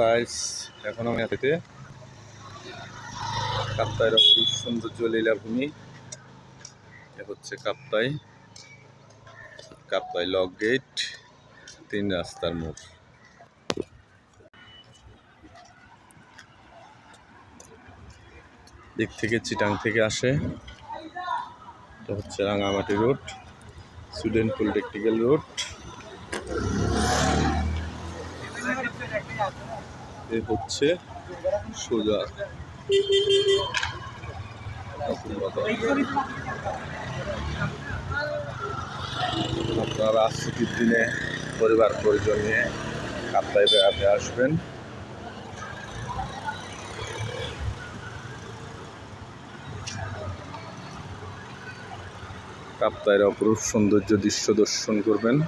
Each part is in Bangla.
গাইস, এখন আমি আছি কাপ্তাইয়ের অপরূপ সৌন্দর্য লীলাভূমি। এ হচ্ছে কাপ্তাই লক গেট, 3 রাস্তার মোড়। দিক থেকে চিটাং থেকে আসে, এটা হচ্ছে Rangamati road, student polytechnical road. এ হচ্ছে সোজা আপনারা ছুটির দিনে পরিবার পরিজন নিয়ে কাপ্তাই বেড়াতে আসবেন। কাপ্তাইয়ের অপরূপ সৌন্দর্য দৃশ্য দর্শন করবেন।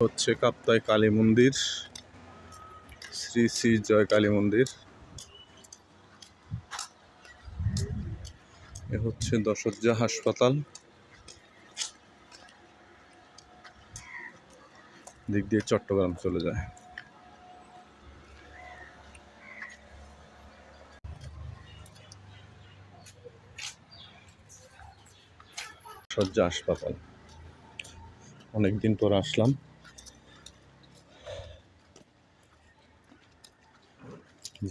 হচ্ছে কাপ্তাই কালী মন্দির, শ্রী শ্রী জয় কালী মন্দির। এ হচ্ছে দশজ্জা হাসপাতাল, দিক দিয়ে চট্টগ্রাম চলে যায়। সজ্জা হাসপাতাল অনেকদিন পর আসলাম,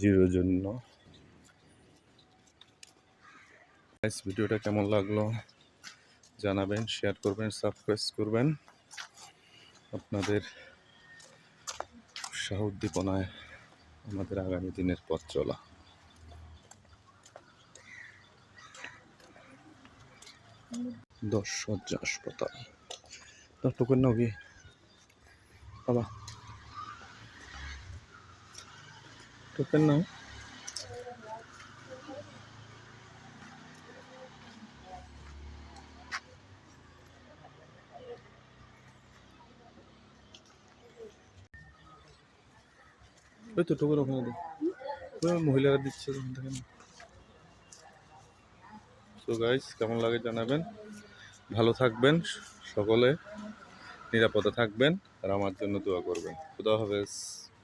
জিরোর জন্য। ভিডিওটা কেমন লাগলো জানাবেন, শেয়ার করবেন, সাবস্ক্রাইব করবেন। আপনাদের উৎসাহ উদ্দীপনায় আমাদের আগামী দিনের পথ চলা। দশজ্জা হাসপাতাল টোকেন নাও কি বাবা, টোকেন নাও। ওই তো টোকেন ওখানে দিই, মহিলারা দিচ্ছে দেখেন। সো গাইস, কেমন লাগে জানাবেন, ভালো থাকবেন, সকলে নিরাপদে থাকবেন আর আমার জন্য দোয়া করবেন। খুদা হাফেজ।